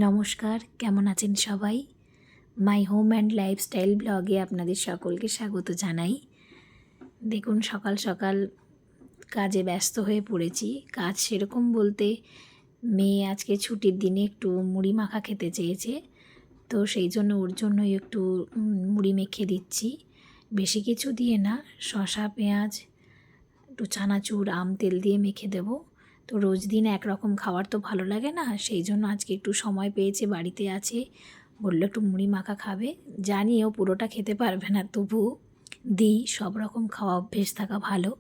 নমস্কার, কেমন আছেন সবাই? মাই হোম অ্যান্ড লাইফস্টাইল ব্লগে আপনাদের সকলকে স্বাগত জানাই। দেখুন সকাল সকাল কাজে ব্যস্ত হয়ে পড়েছি। কাজ সেরকম বলতে মেয়ে আজকে ছুটির দিনে একটু মুড়ি মাখা খেতে চেয়েছে, তো সেই জন্য ওর জন্যই একটু মুড়ি মেখে দিচ্ছি। বেশি কিছু দিয়ে না, শসা পেঁয়াজ একটু চানাচুর আম তেল দিয়ে মেখে দেবো। তো রোজ দিন একরকম খাবার তো ভালো লাগে না, সেই জন্য আজকে একটু সময় পেয়েছে, বাড়িতে আছে, বললো একটু মুড়ি মাখা খাবে। জানি ও পুরোটা খেতে পারবে না, তবু দিই, সব রকম খাওয়া অভ্যেস থাকা ভালো।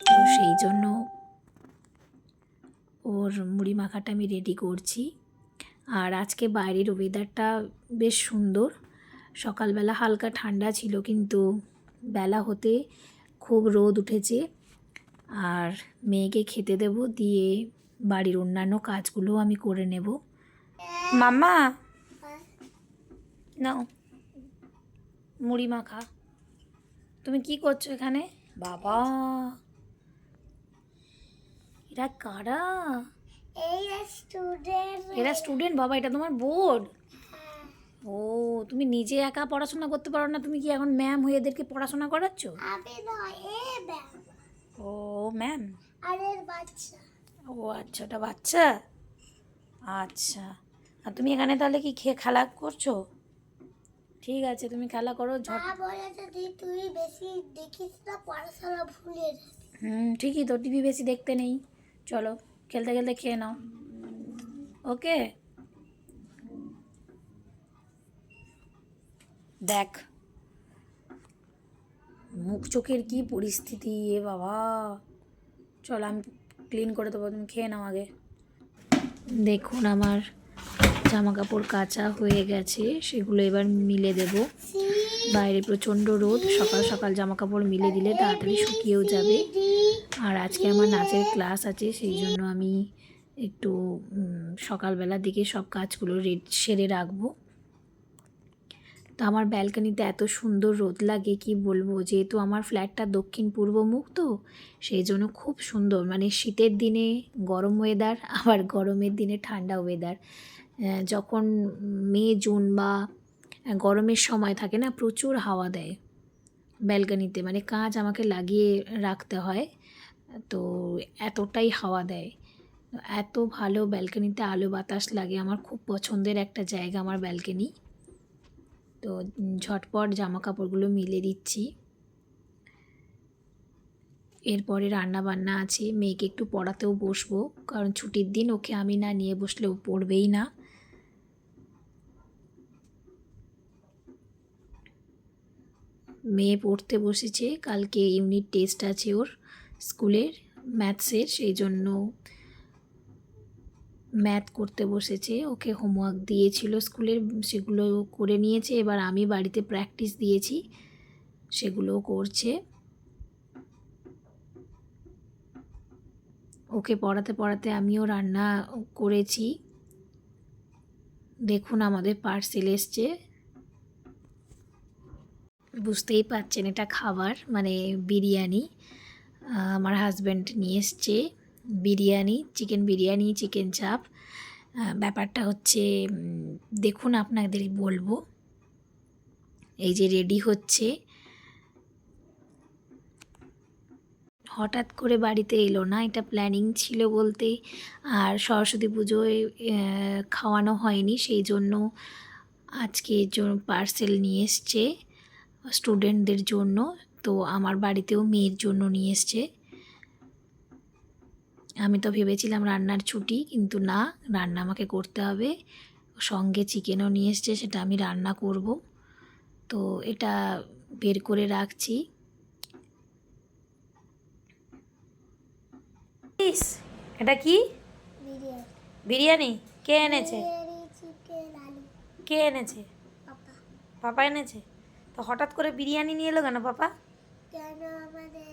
তো সেই জন্য ওর মুড়ি মাখাটা আমি রেডি করছি। আর আজকে বাইরের ওয়েদারটা বেশ সুন্দর। সকালবেলা হালকা ঠান্ডা ছিল, কিন্তু বেলা হতে খুব রোদ উঠেছে। আর মেয়েকে খেতে দেব, দিয়ে বাড়ির অন্যান্য কাজগুলোও আমি করে নেব। মাম্মা নাও মুড়ি মাখা। তুমি কি করছো এখানে? বাবা, এরা কারা? এরা স্টুডেন্ট বাবা, এটা তোমার বোর্ড? ও, তুমি নিজে একা পড়াশোনা করতে পারো না, তুমি কি এখন ম্যাম হয়ে এদেরকে পড়াশোনা করাচ্ছ? ও ম্যাম, ও আচ্ছা, ওটা বাচ্চা। আচ্ছা, আর তুমি এখানে তাহলে কি খেলা করছো? ঠিক আছে, তুমি খেলা করো। তুই বেশি দেখিস না, পড়াশোনা ভুলে যাবি। ঠিকই তো, টিভি বেশি দেখতে নেই। চলো খেলতে খেলতে খেয়ে নাও, ওকে? দেখ মুখ চোখের কি পরিস্থিতি, এ বাবা। চল আমি ক্লিন করে দেবো, তুমি খেয়ে নাও আগে। দেখুন আমার জামা কাপড় কাচা হয়ে গেছে, সেগুলো এবার মিলে দেব। বাইরে প্রচণ্ড রোদ, সকাল সকাল জামা কাপড় মিলে দিলে তাড়াতাড়ি শুকিয়েও যাবে। আর আজকে আমার নাচের ক্লাস আছে, সেই জন্য আমি একটু সকালবেলার দিকে সব কাজগুলো সেরে রাখবো। তো আমার ব্যালকনিতে এত সুন্দর রোদ লাগে কি বলবো, যেহেতু আমার ফ্ল্যাটটা দক্ষিণ পূর্ব মুখ, তো সেই জন্য খুব সুন্দর, মানে শীতের দিনে গরম ওয়েদার, আবার গরমের দিনে ঠান্ডা ওয়েদার। যখন মে জুন বা গরমের সময় থাকে না, প্রচুর হাওয়া দেয় ব্যালকনিতে, মানে কাঁচ আমাকে লাগিয়ে রাখতে হয়, তো এতটাই হাওয়া দেয়। এত ভালো ব্যালকনিতে আলো বাতাস লাগে, আমার খুব পছন্দের একটা জায়গা আমার ব্যালকনি। তো ঝটপট জামা কাপড়গুলো মিলে দিচ্ছি। এরপরে রান্না বান্না আছে, মেয়েকে একটু পড়াতেও বসবো, কারণ ছুটির দিন ওকে আমি না নিয়ে বসলে ও পড়বেই না। মেয়ে পড়তে বসেছে, কালকে ইউনিট টেস্ট আছে ওর স্কুলের ম্যাথসের, সেই জন্য ম্যাথ করতে বসেছে। ওকে হোমওয়ার্ক দিয়েছিল স্কুলের, সেগুলো করে নিয়েছে, এবার আমি বাড়িতে প্র্যাকটিস দিয়েছি, সেগুলোও করছে। ওকে পড়াতে পড়াতে আমিও রান্না করেছি। দেখুন আমাদের পার্সেল এসছে, বুঝতেই পারছেন এটা খাবার, মানে বিরিয়ানি। আমার হাজব্যান্ড নিয়ে এসছে বিরিয়ানি, চিকেন বিরিয়ানি, চিকেন চাপ। ব্যাপারটা হচ্ছে, দেখুন আপনাদের বলবো, এই যে রেডি হচ্ছে, হঠাৎ করে বাড়িতে এলো না, এটা প্ল্যানিং ছিল বলতে। আর সরস্বতী পুজোয় খাওয়ানো হয়নি, সেই জন্য আজকে পার্সেল নিয়ে এসছে স্টুডেন্টদের জন্য। তো আমার বাড়িতেও মেয়ের জন্য নিয়ে এসছে। আমি তো ভেবেছিলাম রান্নার ছুটি, কিন্তু না, রান্না আমাকে করতে হবে। সঙ্গে চিকেনও নিয়ে এসছে, সেটা আমি রান্না করব। তো এটা বের করে রাখছি। এটা কি বিরিয়ানি? কে এনেছে? কে এনেছে? পাপা এনেছে। তো হঠাৎ করে বিরিয়ানি নিয়ে এলো কেন পাপা? কেন আমাদের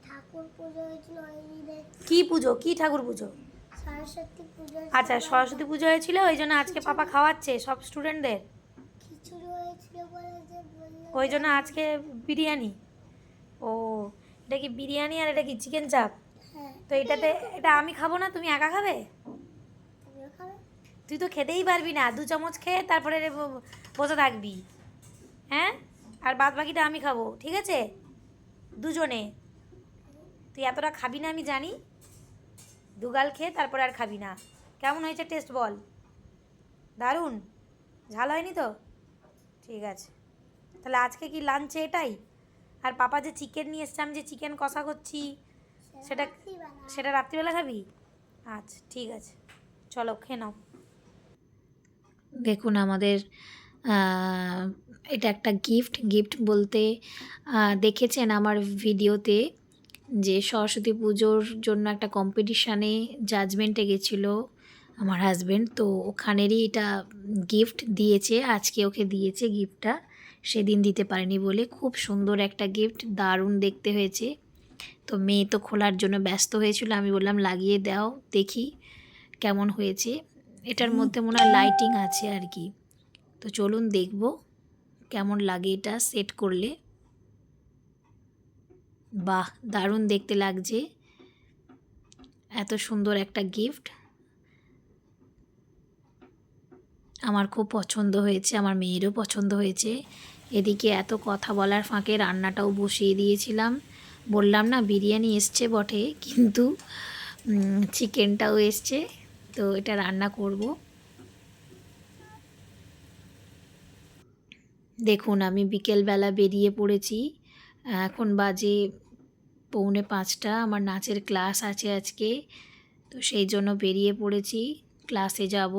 ঠাকুর পুজো হয়েছিল ওই দিনে। কি পুজো, কি ঠাকুর পুজো? সরস্বতী পুজো। আচ্ছা, সরস্বতী পুজো হয়েছিল, ওই জন্য আজকে পাপা খাওয়াচ্ছে সব স্টুডেন্টদের। খিচুড়ি হয়েছিল বলে যে বললো, ওই জন্য আজকে বিরিয়ানি। ও, এটা কি বিরিয়ানি আর এটা কি চিকেন চাপ? হ্যাঁ। তো এটা আমি খাবো না, তুমি একা খাবে? তুমিও খাবে? তুই তো খেতেই পারবি না, 2 চামচ খেয়ে তারপরে বসে থাকবি। হ্যাঁ, আর বাদ বাকিটা আমি খাবো, ঠিক আছে? দুজনে। তুই এতটা খাবি না আমি জানি, 2 গাল খেয়ে তারপরে আর খাবি না। কেমন হয়েছে টেস্ট বল? দারুণ? ঝাল হয়নি তো? ঠিক আছে, তাহলে আজকে কি লাঞ্চে এটাই? আর পাপা যে চিকেন নিয়ে এসছে, আমি যে চিকেন কষা করছি, সেটা সেটা রাত্রিবেলা খাবি? আচ্ছা ঠিক আছে, চলো খেয়ে নাও। দেখুন আমাদের এটা একটা গিফট বলতে দেখেছেন আমার ভিডিওতে যে সরস্বতী পুজোর জন্য একটা কম্পিটিশানে জাজমেন্টে গেছিলো আমার হাজব্যান্ড, তো ওখানেরই এটা গিফট দিয়েছে, আজকে ওকে দিয়েছে গিফটটা, সেদিন দিতে পারেনি বলে। খুব সুন্দর একটা গিফট, দারুণ দেখতে হয়েছে। তো মেয়ে তো খোলার জন্য ব্যস্ত হয়েছিল, আমি বললাম লাগিয়ে দাও দেখি কেমন হয়েছে। এটার মধ্যে মনে হয় লাইটিং আছে আর কি, তো চলুন দেখব কেমন লাগে এটা সেট করলে। বাহ, দারুণ দেখতে লাগছে, এত সুন্দর একটা গিফট আমার খুব পছন্দ হয়েছে, আমার মেয়েরও পছন্দ হয়েছে। এদিকে এত কথা বলার ফাঁকে রান্নাটাও বসিয়ে দিয়েছিলাম। বললাম না বিরিয়ানি এসছে বটে, কিন্তু চিকেনটাও এসছে, তো এটা রান্না করব। দেখুন আমি বিকেলবেলা বেরিয়ে পড়েছি, এখন বাজে 4:45, আমার নাচের ক্লাস আছে আজকে, তো সেই জন্য বেরিয়ে পড়েছি, ক্লাসে যাব।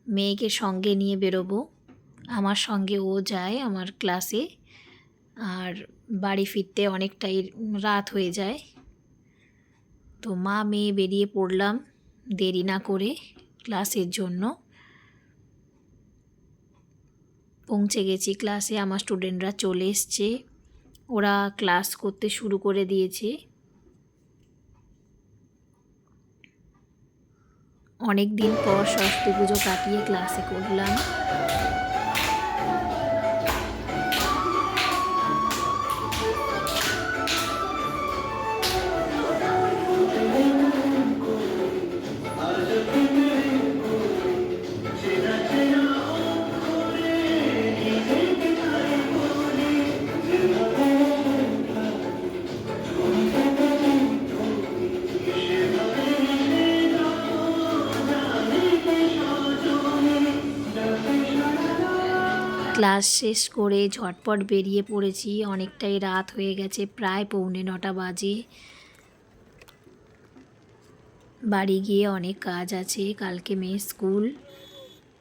মেয়েকে সঙ্গে নিয়ে বেরোবো, আমার সঙ্গে ও যায় আমার ক্লাসে, আর বাড়ি ফিরতে অনেকটাই রাত হয়ে যায়। তো মা মেয়ে বেরিয়ে পড়লাম দেরি না করে ক্লাসের জন্য। পৌঁছে গেছি ক্লাসে, আমার স্টুডেন্টরা চলে এসছে, ওরা ক্লাস করতে শুরু করে দিয়েছে। অনেক দিন পর সরস্বতী পুজো কাটিয়ে ক্লাসে করলাম। ক্লাস শেষ করে ঝটপট বেরিয়ে পড়েছি, অনেকটাই রাত হয়ে গেছে, প্রায় 9:45 বাজে। বাড়ি গিয়ে অনেক কাজ আছে, কালকে মেয়ের স্কুল,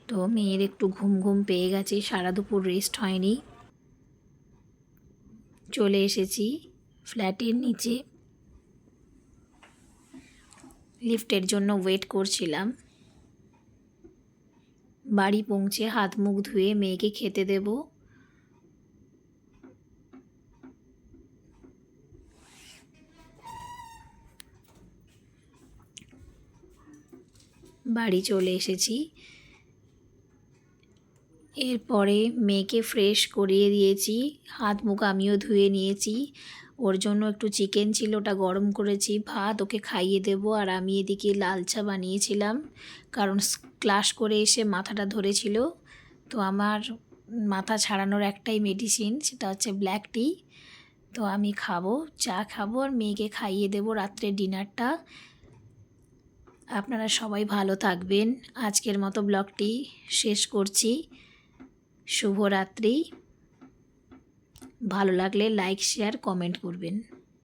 তো মেয়ের একটু ঘুম পেয়ে গেছে, সারা দুপুর রেস্ট হয়নি। চলে এসেছি ফ্ল্যাটের নিচে, লিফটের জন্য ওয়েট করছিলাম। বাড়ি পৌঁছে হাত মুখ ধুয়ে মেয়েকে খেতে দেব। বাড়ি চলে এসেছি, এরপরে মেয়েকে ফ্রেশ করিয়ে দিয়েছি, হাত মুখ আমিও ধুয়ে নিয়েছি। ওর জন্য একটু চিকেন ছিল, ওটা গরম করেছি, ভাত ওকে খাইয়ে দেব। আর আমি এদিকে লাল চা বানিয়েছিলাম, কারণ ক্লাস করে এসে মাথাটা ধরেছিল, তো আমার মাথা ছাড়ানোর একটাই মেডিসিন, সেটা হচ্ছে ব্ল্যাক টি। তো আমি খাবো, চা খাবো আর মেয়েকে খাইয়ে দেব রাত্রের ডিনারটা। আপনারা সবাই ভালো থাকবেন, আজকের মতো ব্লগটি শেষ করছি। শুভরাত্রি। ভালো লাগলে লাইক শেয়ার কমেন্ট করবেন।